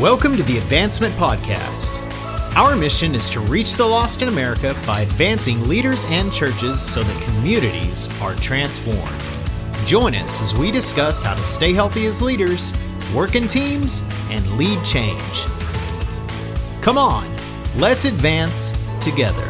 Welcome to the Advancement Podcast. Our mission is to reach the lost in America by advancing leaders and churches so that communities are transformed. Join us as we discuss how to stay healthy as leaders, work in teams, and lead change. Come on, let's advance together.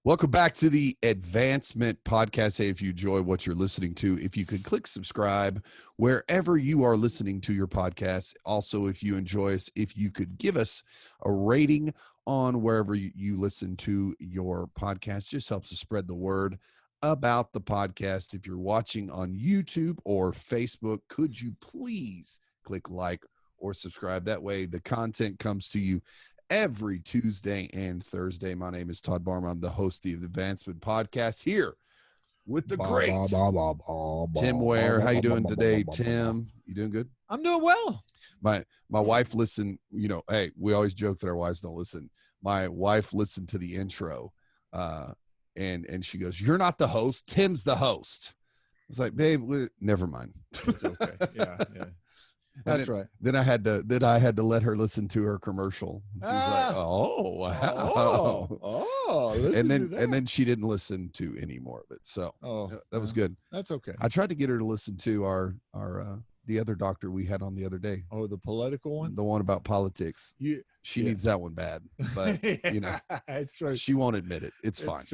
Welcome back to the Advancement Podcast. Hey, if you enjoy what you're listening to, if you could click subscribe wherever you are listening to your podcast. Also, if you enjoy us, if you could give us a rating on wherever you listen to your podcast, just helps us spread the word about the podcast. If you're watching on YouTube or Facebook, could you please click like or subscribe? That way the content comes to you every Tuesday and Thursday. My name is Todd Barmer. I'm the host of the Advancement Podcast here with the great Tim Ware. How you doing today, Tim? You doing good? I'm doing well. My wife listened, hey, we always joke that our wives don't listen. My wife listened to the intro and she goes, "You're not the host. Tim's the host." I was like, "Babe, never mind." It's okay. Yeah. That's right. Then I had to let her listen to her commercial. She was like, "Oh, wow." And then she didn't listen to any more of it. So that was good. That's okay. I tried to get her to listen to our the other doctor we had on the other day. Oh, the political one? The one about politics. She needs that one bad. But it's true. She won't admit it. It's fine.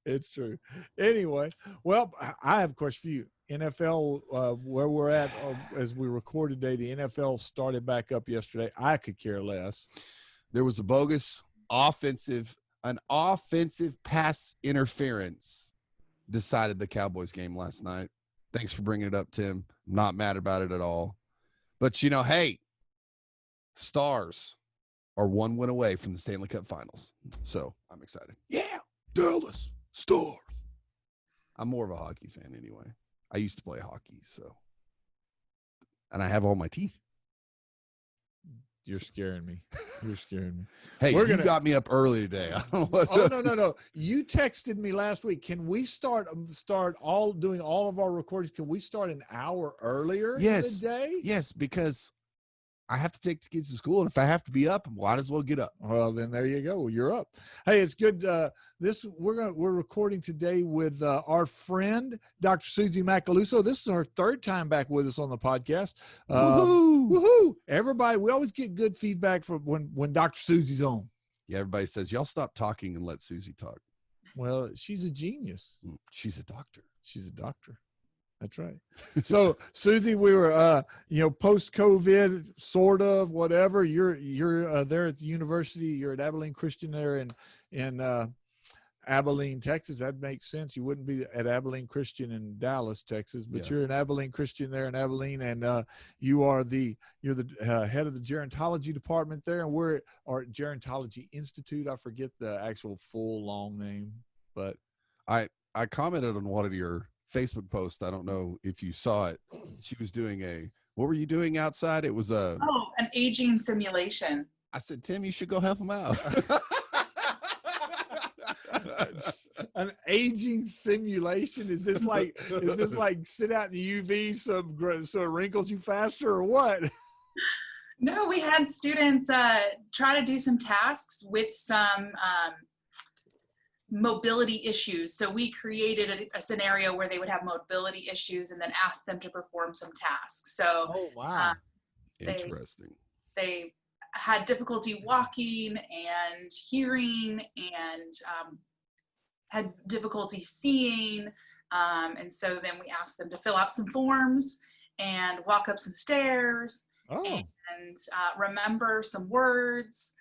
It's true. Anyway, well, I have a question for you. NFL, where we're at as we record today, the NFL started back up yesterday. I could care less. There was a bogus offensive pass interference decided the Cowboys game last night. Thanks for bringing it up, Tim. I'm not mad about it at all. But, hey, Stars are one win away from the Stanley Cup Finals. So I'm excited. Yeah, Dallas Stars. I'm more of a hockey fan anyway. I used to play hockey, and I have all my teeth. You're scaring me. Hey, you got me up early today. I don't know what. No. You texted me last week. Can we start doing all of our recordings? Can we start an hour earlier in the day? Yes, because I have to take the kids to school, and if I have to be up, might as well get up. Well, then there you go. You're up. Hey, it's good. We're recording today with our friend Dr. Suzie Macaluso. This is her third time back with us on the podcast. Woohoo! Everybody, we always get good feedback from when Dr. Suzie's on. Yeah, everybody says y'all stop talking and let Suzie talk. Well, she's a genius. She's a doctor. That's right. So, Suzie, we were, post-COVID, sort of, whatever. You're there at the university. You're at Abilene Christian there in Abilene, Texas. That makes sense. You wouldn't be at Abilene Christian in Dallas, Texas, but You're in Abilene Christian there in Abilene, and you're the head of the gerontology department there, and we're at Gerontology Institute. I forget the actual full long name, but I commented on one of your Facebook post. I don't know if you saw it. She was doing what were you doing outside? It was an aging simulation. I said, Tim, you should go help him out. An aging simulation? Is this like sit out in the UV so it wrinkles you faster, or what? No, we had students try to do some tasks with some mobility issues. So we created a scenario where they would have mobility issues and then asked them to perform some tasks. So, interesting. They had difficulty walking and hearing and had difficulty seeing. And so then we asked them to fill out some forms and walk up some stairs and remember some words.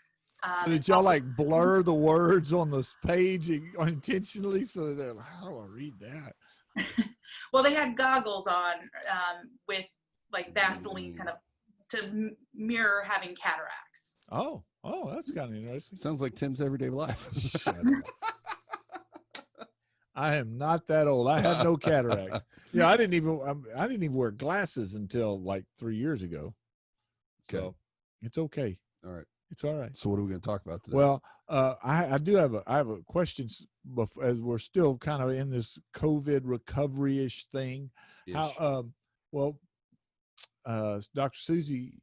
So did y'all blur the words on this page intentionally so they're like, how do I read that? Well, they had goggles on with Vaseline kind of to mirror having cataracts. Oh, that's kind of interesting. Sounds like Tim's everyday life. Shut up. I am not that old. I have no cataracts. I didn't even wear glasses until 3 years ago. Okay. So it's okay. All right. It's all right. So what are we going to talk about today? Well, I have a question as we're still kind of in this COVID recovery-ish thing. How Dr. Suzie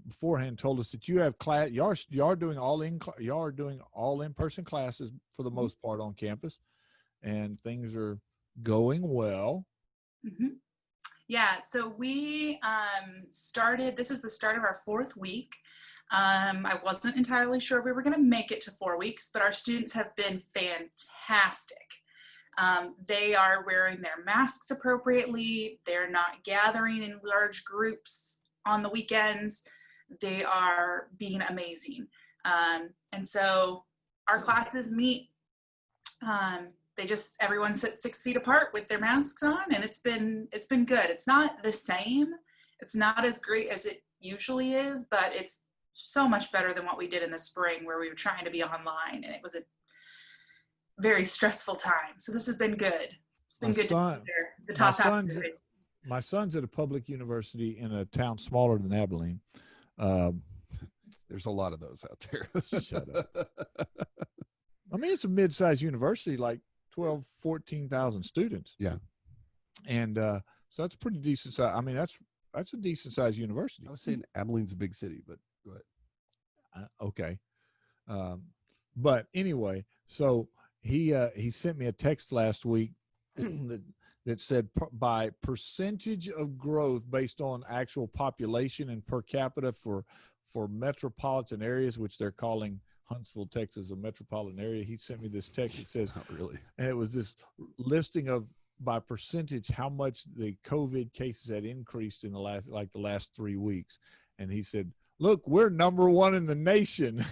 beforehand told us that you have class. You are doing all in-person classes for the most part on campus, and things are going well. Mm-hmm. Yeah, so we started, this is the start of our 4th week. I wasn't entirely sure we were going to make it to 4 weeks, but our students have been fantastic. They are wearing their masks appropriately. They're not gathering in large groups on the weekends. They are being amazing. And so our classes meet, everyone sits 6 feet apart with their masks on, and it's been good. It's not the same. It's not as great as it usually is, but it's so much better than what we did in the spring where we were trying to be online, and it was a very stressful time. So this has been good. It's been good to be there. The top half of it. My son's at a public university in a town smaller than Abilene. There's a lot of those out there. Shut up. I mean, it's a mid-sized university, like 12, 14,000 students. Yeah. And so that's pretty decent size. I mean, that's a decent sized university. I was saying Abilene's a big city, but go ahead. Okay. But anyway, so he sent me a text last week that said by percentage of growth based on actual population and per capita for metropolitan areas, which they're calling Huntsville, Texas, a metropolitan area. He sent me this text that says, not really, and it was this listing of by percentage how much the COVID cases had increased in the last 3 weeks. And he said, look, we're number 1 in the nation.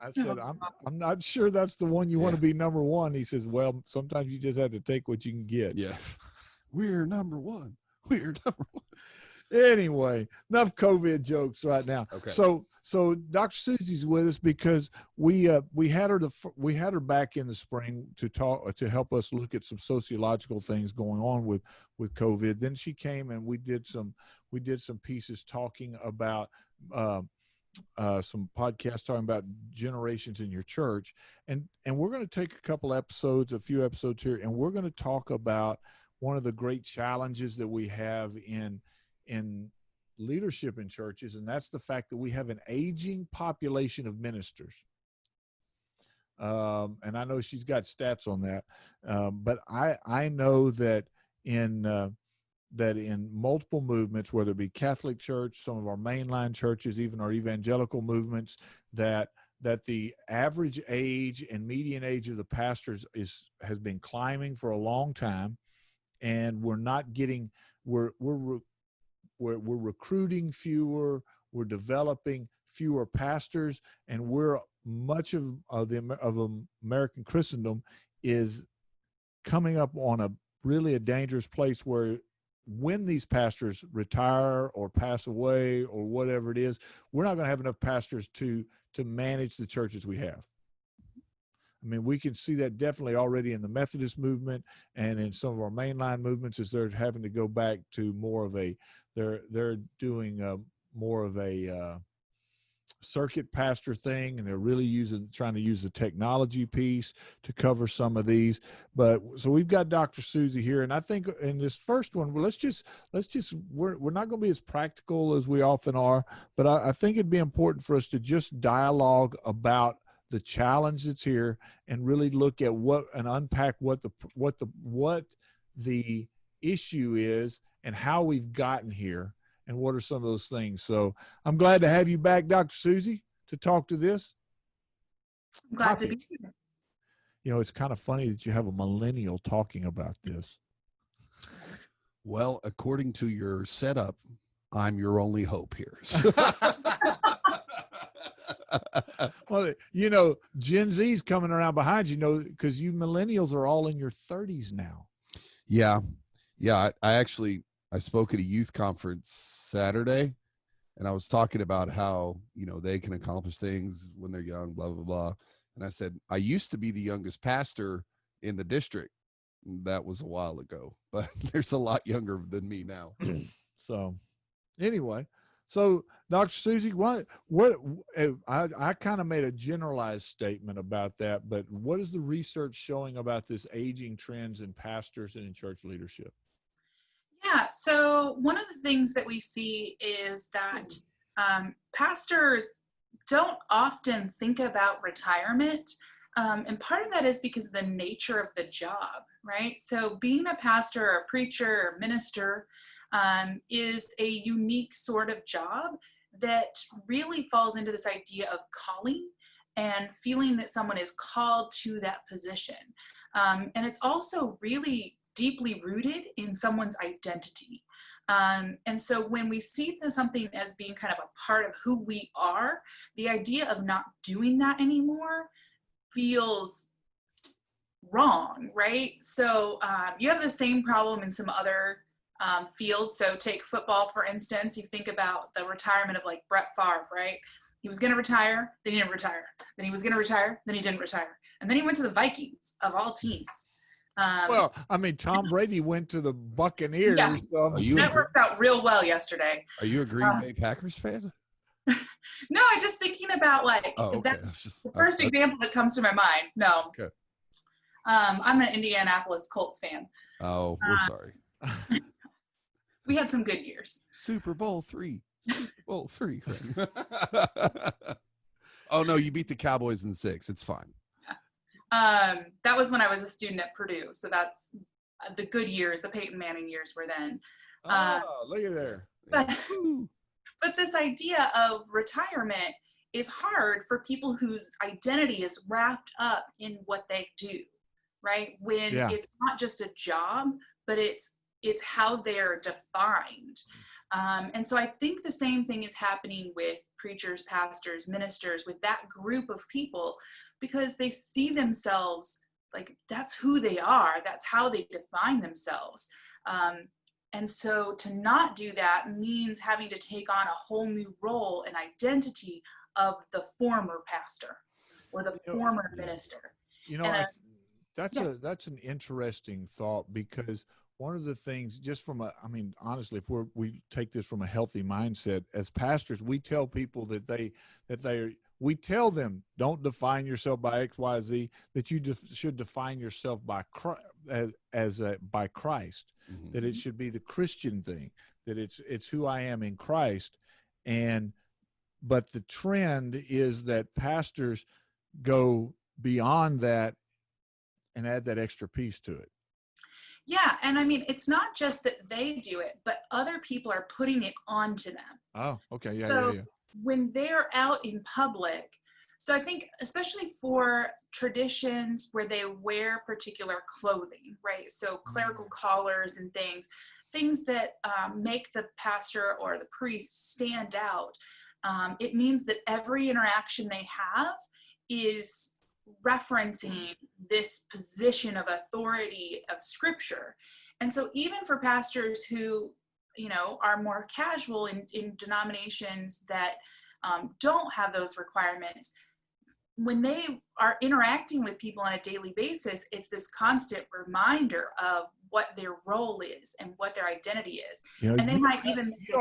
I said, I'm not sure that's the one you want to be number 1. He says, well, sometimes you just have to take what you can get. Yeah. We're number 1. We're number 1. Anyway, enough COVID jokes right now. Okay. So Dr. Suzie's with us because we had her back in the spring to help us look at some sociological things going on with COVID. Then she came and we did some pieces talking about some podcasts talking about generations in your church, and we're going to take a few episodes here, and we're going to talk about one of the great challenges that we have in leadership in churches, and that's the fact that we have an aging population of ministers. And I know she's got stats on that, but I know that in multiple movements, whether it be Catholic Church, some of our mainline churches, even our evangelical movements, that the average age and median age of the pastors has been climbing for a long time, and we're recruiting fewer, we're developing fewer pastors, and much of American Christendom is coming up on a dangerous place where when these pastors retire or pass away or whatever it is, we're not going to have enough pastors to manage the churches we have. I mean, we can see that definitely already in the Methodist movement and in some of our mainline movements, as they're having to go back to more of they're doing more of a circuit pastor thing, and they're really trying to use the technology piece to cover some of these. But so we've got Dr. Suzie here, and I think in this first one, we're not going to be as practical as we often are, but I think it'd be important for us to just dialogue about the challenge that's here and really look at unpack what the issue is and how we've gotten here and what are some of those things. So I'm glad to have you back, Dr. Suzie, to talk to this. I'm glad to be here. You know, it's kind of funny that you have a millennial talking about this. Well, according to your setup, I'm your only hope here. Well, you know, Gen Z's coming around behind you, because you millennials are all in your 30s now. Yeah. I spoke at a youth conference Saturday, and I was talking about how, they can accomplish things when they're young, blah, blah, blah. And I said, I used to be the youngest pastor in the district. That was a while ago, but there's a lot younger than me now. So anyway, Dr. Suzie, I kind of made a generalized statement about that, but what is the research showing about this aging trends in pastors and in church leadership? Yeah, so one of the things that we see is that pastors don't often think about retirement. And part of that is because of the nature of the job, right? So being a pastor or a preacher or minister is a unique sort of job that really falls into this idea of calling and feeling that someone is called to that position. And it's also really deeply rooted in someone's identity. And so when we see something as being kind of a part of who we are, the idea of not doing that anymore feels wrong, right? So you have the same problem in some other fields. So take football, for instance. You think about the retirement of like Brett Favre, right? He was going to retire, then he didn't retire. Then he was going to retire, then he didn't retire. And then he went to the Vikings, of all teams. Well, I mean, Tom Brady went to the Buccaneers. Yeah. So. That worked out real well yesterday. Are you a Green Bay Packers fan? No, I'm just thinking about like that's the first example that comes to my mind. No. Okay. I'm an Indianapolis Colts fan. Oh, we're sorry. We had some good years. Super Bowl III. Oh no, you beat the Cowboys in 6. It's fine. That was when I was a student at Purdue. So that's the good years. The Peyton Manning years were then. Look at there. But this idea of retirement is hard for people whose identity is wrapped up in what they do, right? When it's not just a job, but it's how they're defined. And so I think the same thing is happening with preachers, pastors, ministers, with that group of people, because they see themselves like that's who they are. That's how they define themselves. And so to not do that means having to take on a whole new role and identity of the former pastor or the former minister. That's an interesting thought, because one of the things, just from honestly, if we take this from a healthy mindset as pastors, we tell people we tell them, don't define yourself by X, Y, Z, that you should define yourself by Christ, by Christ, mm-hmm. that it should be the Christian thing, that it's who I am in Christ. But the trend is that pastors go beyond that and add that extra piece to it. Yeah, and I mean, it's not just that they do it, but other people are putting it onto them. Oh, okay, yeah. When they're out in public, so I think especially for traditions where they wear particular clothing, right? So clerical collars and things that make the pastor or the priest stand out. It means that every interaction they have is referencing this position of authority of Scripture. And so even for pastors who, are more casual in denominations that don't have those requirements, when they are interacting with people on a daily basis, it's this constant reminder of what their role is and what their identity is. And they might even you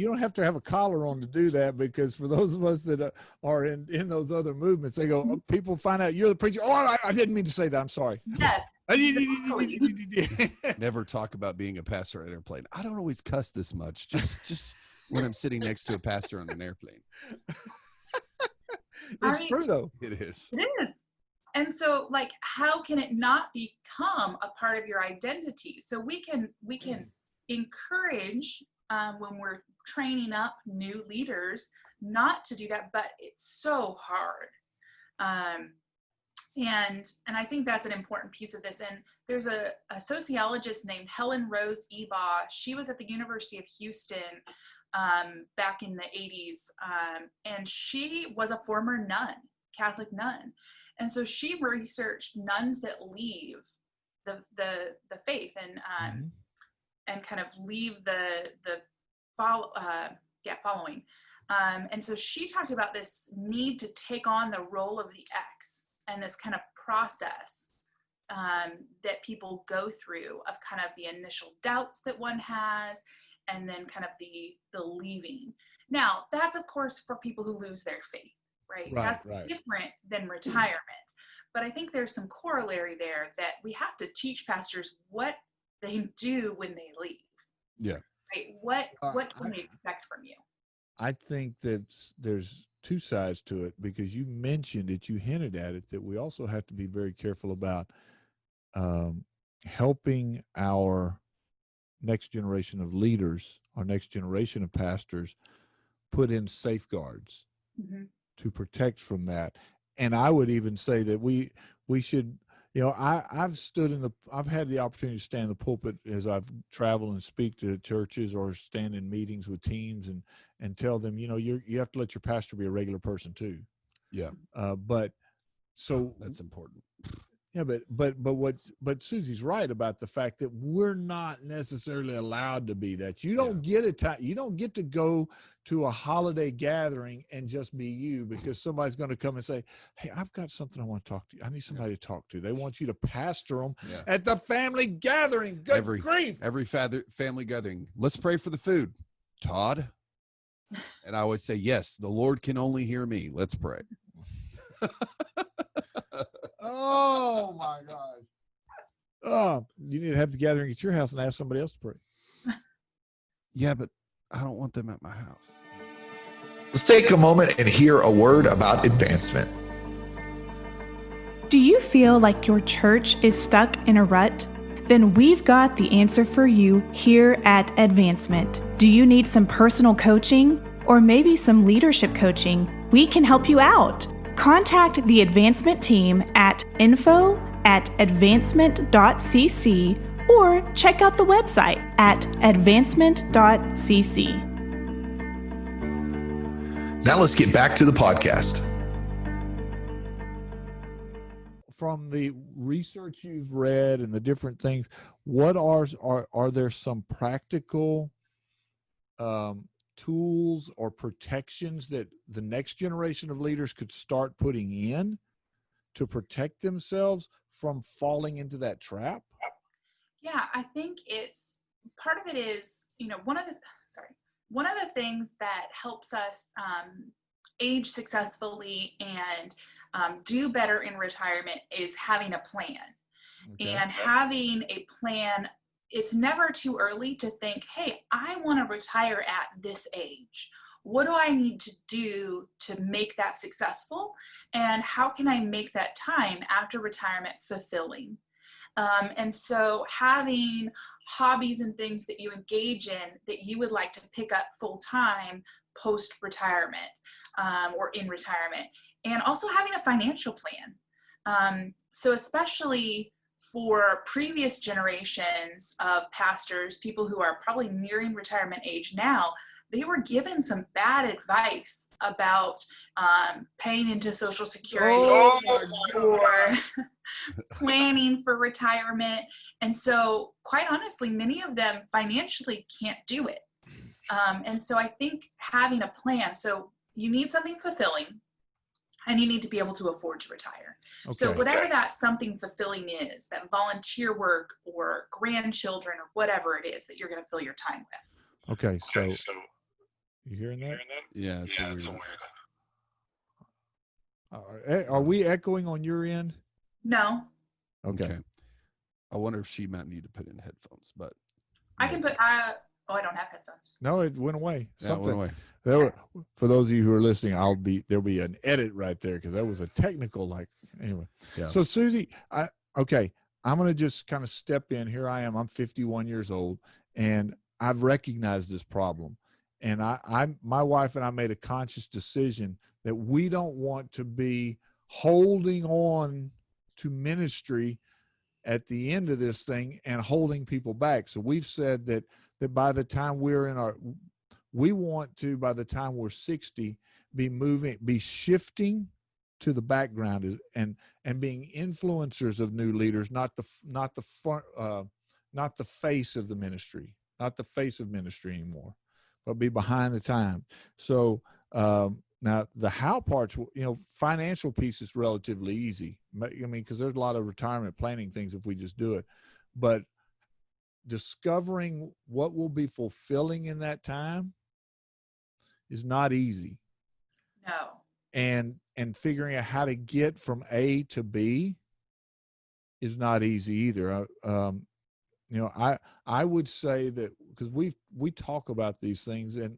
don't have to have a collar on to do that, because for those of us that are in those other movements, they go, people find out you're the preacher. Oh, I didn't mean to say that. I'm sorry. Yes. Never talk about being a pastor on an airplane. I don't always cuss this much. Just when I'm sitting next to a pastor on an airplane. It's true though. It is. It is. And so, like, how can it not become a part of your identity? So we can encourage when we're training up new leaders not to do that, but it's so hard. And I think that's an important piece of this. And there's a sociologist named Helen Rose Ebaugh. She was at the University of Houston back in the 80s. And she was a former nun, Catholic nun. And so she researched nuns that leave the faith and kind of leave the following. And so she talked about this need to take on the role of the X and this kind of process that people go through of kind of the initial doubts that one has, and then kind of the leaving. Now, that's of course for people who lose their faith, right? That's different than retirement. But I think there's some corollary there that we have to teach pastors what they do when they leave. Yeah. Right? What can I- we expect from you? I think that there's two sides to it, because you mentioned it, you hinted at it, that we also have to be very careful about helping our next generation of leaders, our next generation of pastors, put in safeguards Mhm. to protect from that. And I would even say that we should, I've had the opportunity to stand in the pulpit as I've traveled and speak to churches, or stand in meetings with teams, and tell them, you have to let your pastor be a regular person too. Yeah. But so That's important. yeah, but Susie's right about the fact that we're not necessarily allowed to be that. You don't get you don't get to go to a holiday gathering and just be you, because somebody's going to come and say, "Hey, I've got something I want to talk to you. I need somebody to talk to." They want you to pastor them at the family gathering. Good grief! Every family gathering. Let's pray for the food, Todd. And I would say, yes, the Lord can only hear me. Let's pray. Oh my gosh! Oh, you need to have the gathering at your house and ask somebody else to pray. Yeah, but I don't want them at my house. Let's take a moment and hear a word about advancement. Do you feel like your church is stuck in a rut? Then we've got the answer for you here at Advancement. Do you need some personal coaching or maybe some leadership coaching? We can help you out. Contact the Advancement team at info@advancement.cc or check out the website at advancement.cc. Now let's get back to the podcast. From the research you've read and the different things, what are there some practical tools or protections that the next generation of leaders could start putting in to protect themselves from falling into that trap? Yeah, I think it's part of it is, one of the things that helps us age successfully and do better in retirement is having a plan. Okay. And having a plan, it's never too early to think, hey, I want to retire at this age. What do I need to do to make that successful? And how can I make that time after retirement fulfilling? And so having hobbies and things that you engage in that you would like to pick up full time post-retirement or in retirement, and also having a financial plan. So especially for previous generations of pastors, people who are probably nearing retirement age now, they were given some bad advice about paying into Social Security or planning for retirement. And so, quite honestly, many of them financially can't do it. And so I think having a plan, so you need something fulfilling and you need to be able to afford to retire. Okay. So whatever that something fulfilling is, that volunteer work or grandchildren or whatever it is that you're going to fill your time with. Okay, so you hearing that? Yeah, it's weird. Are we echoing on your end? No. Okay. I wonder if she might need to put in headphones, but I can put, I don't have headphones. No, it went away. Yeah, it went away. For those of you who are listening, there'll be an edit right there, because that was a technical, anyway. Yeah. So Suzie, I'm going to just kind of step in. Here I am. I'm 51 years old, and I've recognized this problem. And my wife and I made a conscious decision that we don't want to be holding on to ministry at the end of this thing and holding people back. So we've said that by the time we want to, by the time we're 60, be shifting to the background and being influencers of new leaders, not the face of the ministry, not the face of ministry anymore, but be behind the time. So now the how parts, financial piece is relatively easy. I mean, because there's a lot of retirement planning things if we just do it, but discovering what will be fulfilling in that time is not easy. No. And figuring out how to get from A to B is not easy either. I would say that, because we talk about these things, and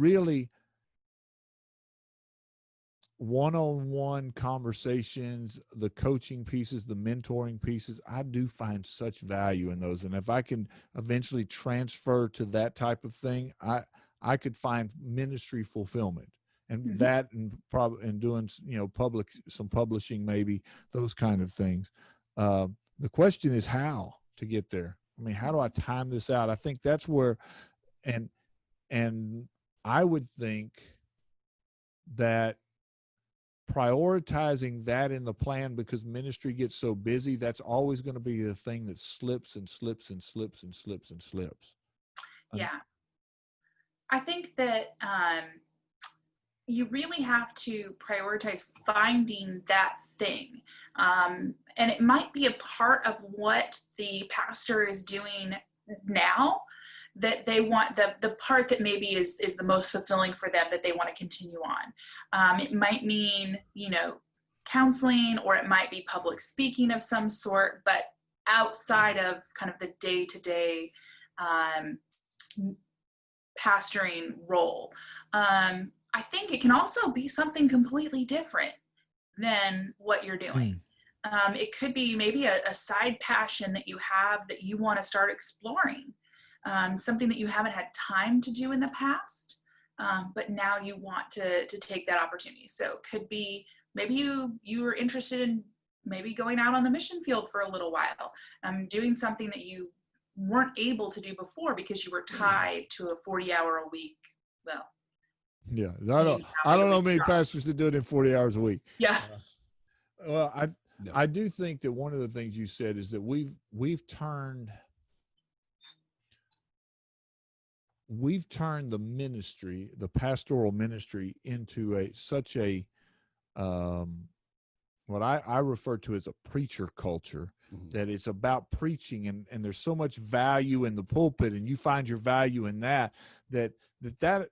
really one-on-one conversations, the coaching pieces, the mentoring pieces, I do find such value in those. And if I can eventually transfer to that type of thing, I could find ministry fulfillment, and that, and probably, and doing, some publishing, maybe, those kind of things. The question is how to get there. I mean, how do I time this out? I think that's where, and I would think that prioritizing that in the plan, because ministry gets so busy, that's always going to be the thing that slips and slips and slips and slips and slips. Yeah. I think that you really have to prioritize finding that thing. And it might be a part of what the pastor is doing now, that they want, the part that maybe is the most fulfilling for them, that they want to continue on. It might mean, counseling, or it might be public speaking of some sort, but outside of kind of the day-to-day pastoring role. I think it can also be something completely different than what you're doing. It could be maybe a side passion that you have that you want to start exploring. Something that you haven't had time to do in the past, but now you want to take that opportunity. So it could be, maybe you were interested in maybe going out on the mission field for a little while, doing something that you weren't able to do before because you were tied to a 40-hour a week. Well, yeah, I don't know many pastors that do it in 40 hours a week. Yeah. Well, I do think that one of the things you said is that we've turned the ministry, the pastoral ministry, into such a what I refer to as a preacher culture, that it's about preaching, and there's so much value in the pulpit, and you find your value in that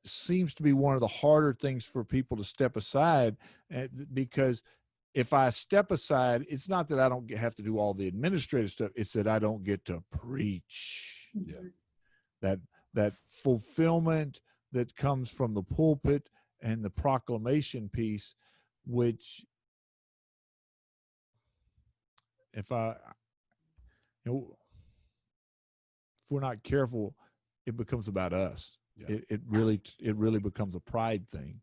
seems to be one of the harder things for people to step aside, because if I step aside, it's not that I don't have to do all the administrative stuff, it's that I don't get to preach. That fulfillment that comes from the pulpit and the proclamation piece, which, if we're not careful, it becomes about us. Yeah. It really becomes a pride thing.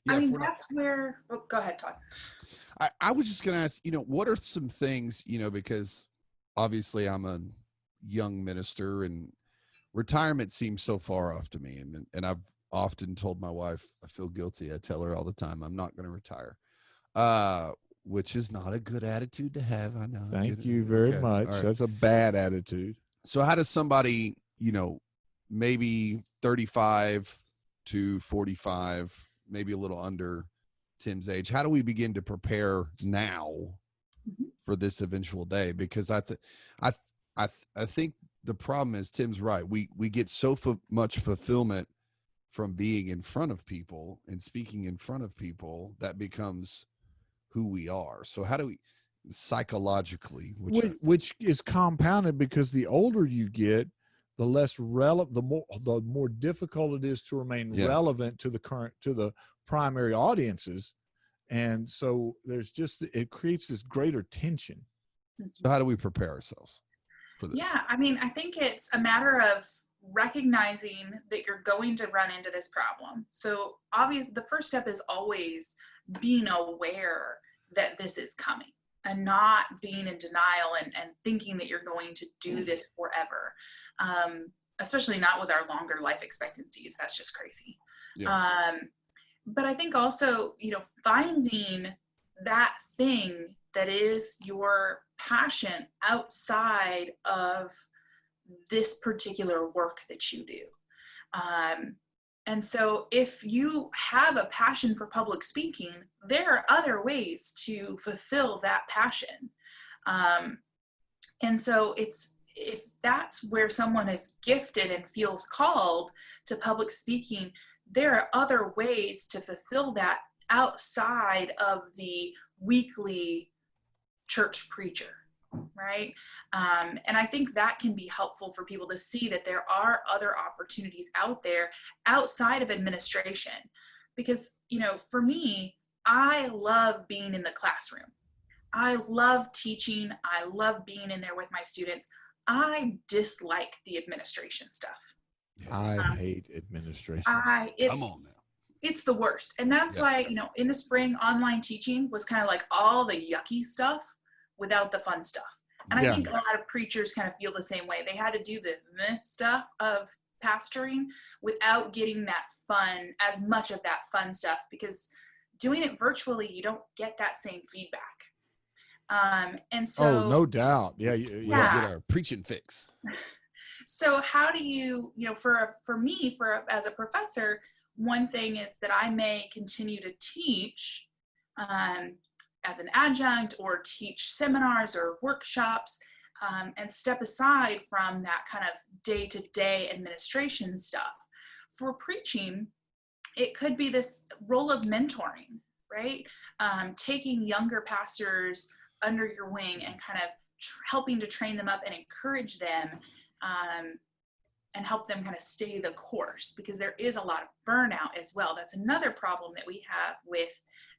I mean, that's where, go ahead, Todd. I was just going to ask, what are some things, because obviously I'm a young minister and retirement seems so far off to me. And I've often told my wife, I feel guilty. I tell her all the time, I'm not going to retire, which is not a good attitude to have. I know. Thank you very much. Right. That's a bad attitude. So how does somebody, maybe 35 to 45, maybe a little under Tim's age, how do we begin to prepare now for this eventual day? Because I think the problem is, Tim's right. We get so much fulfillment from being in front of people and speaking in front of people that becomes who we are. So how do we psychologically, which is compounded because the older you get, the less relevant, the more difficult it is to remain relevant to the primary audiences. And so it creates this greater tension. So how do we prepare ourselves for this? Yeah, I mean, I think it's a matter of recognizing that you're going to run into this problem. So obviously the first step is always being aware that this is coming and not being in denial and thinking that you're going to do this forever. Especially not with our longer life expectancies. That's just crazy. Yeah. But I think also, finding that thing that is your passion outside of this particular work that you do. And so if you have a passion for public speaking, there are other ways to fulfill that passion. And so if that's where someone is gifted and feels called to public speaking, there are other ways to fulfill that outside of the weekly church preacher. right? And I think that can be helpful for people to see that there are other opportunities out there outside of administration. Because, for me, I love being in the classroom. I love teaching. I love being in there with my students. I dislike the administration stuff. I hate administration. Come on now. It's the worst. And that's why, in the spring, online teaching was kind of like all the yucky stuff without the fun stuff. And I think a lot of preachers kind of feel the same way. They had to do the meh stuff of pastoring without getting that fun, as much of that fun stuff, because doing it virtually, you don't get that same feedback. And so, no doubt. Yeah. We get our preaching fix. So how do you, for me, as a professor, one thing is that I may continue to teach as an adjunct or teach seminars or workshops and step aside from that kind of day-to-day administration stuff. For preaching, it could be this role of mentoring, right? Taking younger pastors under your wing and kind of helping to train them up and encourage them and help them kind of stay the course, because there is a lot of burnout as well. That's another problem that we have with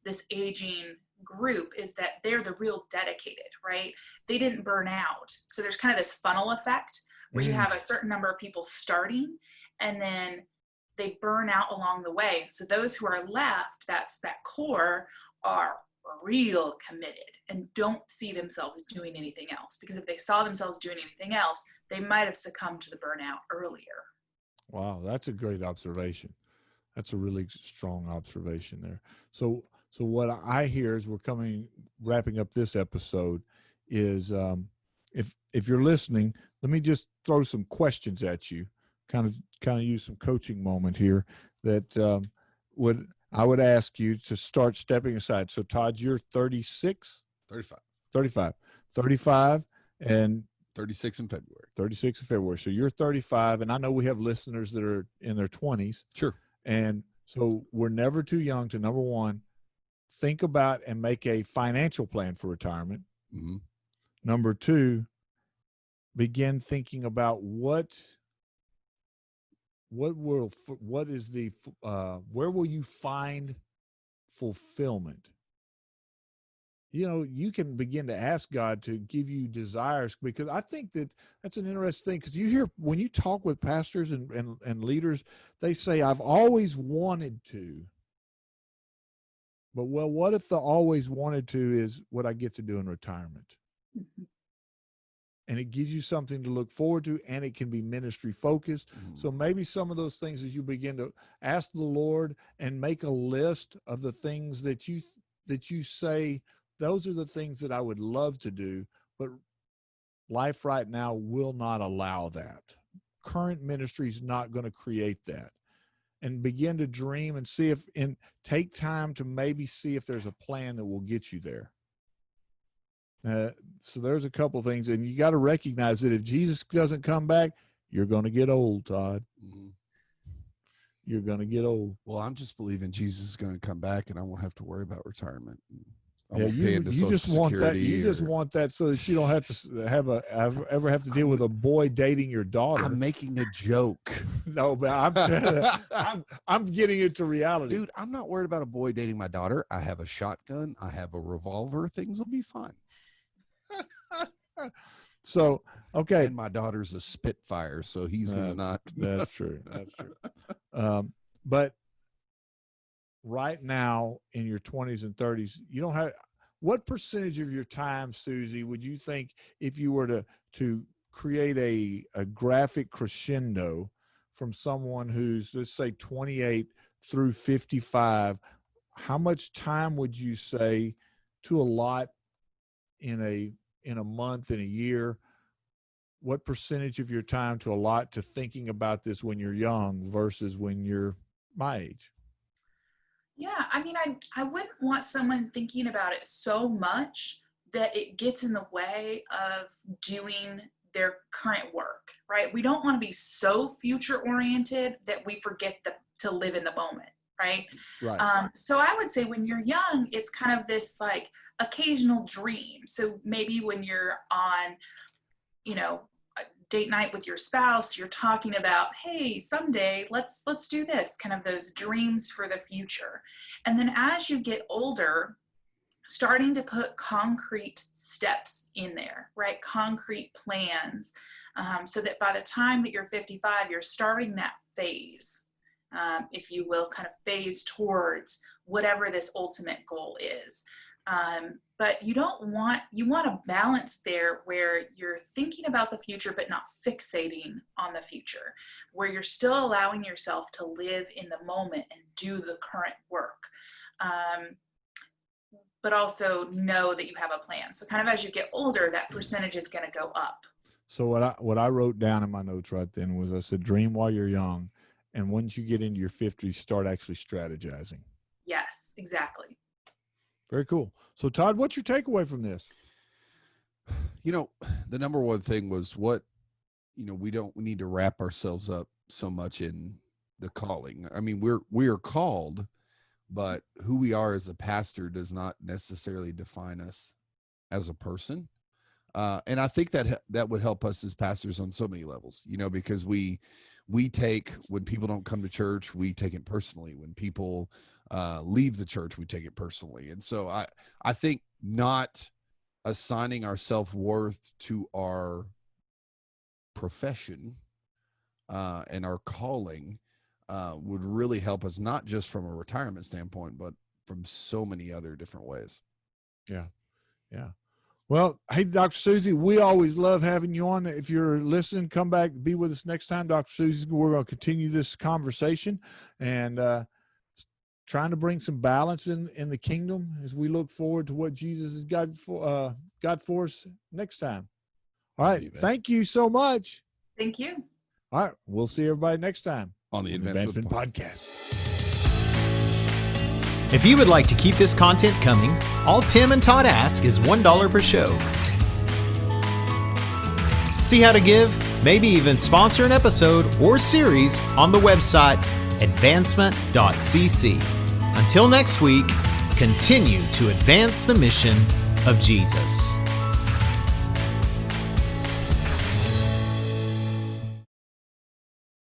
this aging group, is that they're the real dedicated, right? They didn't burn out. So there's kind of this funnel effect where you have a certain number of people starting and then they burn out along the way. So those who are left, that core, are real committed and don't see themselves doing anything else, because if they saw themselves doing anything else, they might have succumbed to the burnout earlier. Wow, that's a great observation. That's a really strong observation there. So what I hear as we're wrapping up this episode is, if you're listening, let me just throw some questions at you, kind of use some coaching moment here that I would ask you to start stepping aside. So Todd, you're 36? 35 and 36 in February. 36 in February. So you're 35, and I know we have listeners that are in their 20s. Sure. And so we're never too young to, number one, think about and make a financial plan for retirement. Mm-hmm. Number two, begin thinking about where will you find fulfillment? You can begin to ask God to give you desires, because I think that's an interesting thing, because you hear when you talk with pastors and leaders, they say, I've always wanted to. But what if the always wanted to is what I get to do in retirement? Mm-hmm. And it gives you something to look forward to, and it can be ministry focused. Mm-hmm. So maybe some of those things, as you begin to ask the Lord and make a list of the things that you say, those are the things that I would love to do, but life right now will not allow that. Current ministry is not going to create that. And begin to dream and take time to maybe see if there's a plan that will get you there. So there's a couple of things, and you got to recognize that if Jesus doesn't come back, you're going to get old, Todd. Mm-hmm. You're going to get old. Well, I'm just believing Jesus is going to come back, and I won't have to worry about retirement. You just want that. You just want that so that you don't have to ever have to deal with a boy dating your daughter. I'm making a joke. No, but I'm getting into reality. Dude, I'm not worried about a boy dating my daughter. I have a shotgun. I have a revolver. Things will be fine. So, okay. And my daughter's a Spitfire, so he's going to not. That's true. That's true. But right now in your 20s and 30s, you don't have, what percentage of your time, Suzie, would you think, if you were to create a graphic crescendo from someone who's, let's say, 28 through 55, how much time would you say to allot in a month, in a year? What percentage of your time to allot to thinking about this when you're young versus when you're my age? Yeah, I mean, I wouldn't want someone thinking about it so much that it gets in the way of doing their current work, right? We don't want to be so future oriented that we forget to live in the moment, right? Right. So I would say when you're young, it's kind of this like occasional dream. So maybe when you're on, a date night with your spouse, you're talking about, hey, someday let's do this, kind of those dreams for the future. And then as you get older, starting to put concrete steps in there, right? Concrete plans, so that by the time that you're 55, you're starting that phase, if you will, kind of phase towards whatever this ultimate goal is. But you want a balance there where you're thinking about the future, but not fixating on the future, where you're still allowing yourself to live in the moment and do the current work. But also know that you have a plan. So kind of as you get older, that percentage is going to go up. So what I wrote down in my notes right then was, I said, dream while you're young. And once you get into your 50s, start actually strategizing. Yes, exactly. Very cool. So Todd, what's your takeaway from this? The number one thing was we need to wrap ourselves up so much in the calling. I mean, we are called, but who we are as a pastor does not necessarily define us as a person. And I think that would help us as pastors on so many levels, because we take, when people don't come to church, we take it personally. When people leave the church, we take it personally. And so I think not assigning our self-worth to our profession and our calling would really help us, not just from a retirement standpoint, but from so many other different ways. Yeah. Well, hey, Dr. Suzie, we always love having you on. If you're listening, come back, be with us next time. Dr. Suzie, we're going to continue this conversation and trying to bring some balance in the kingdom as we look forward to what Jesus has got for us next time. All right. Thank you so much. Thank you. All right. We'll see everybody next time On the Advancement Podcast. If you would like to keep this content coming, all Tim and Todd ask is $1 per show. See how to give, maybe even sponsor an episode or series on the website advancement.cc. Until next week, continue to advance the mission of Jesus.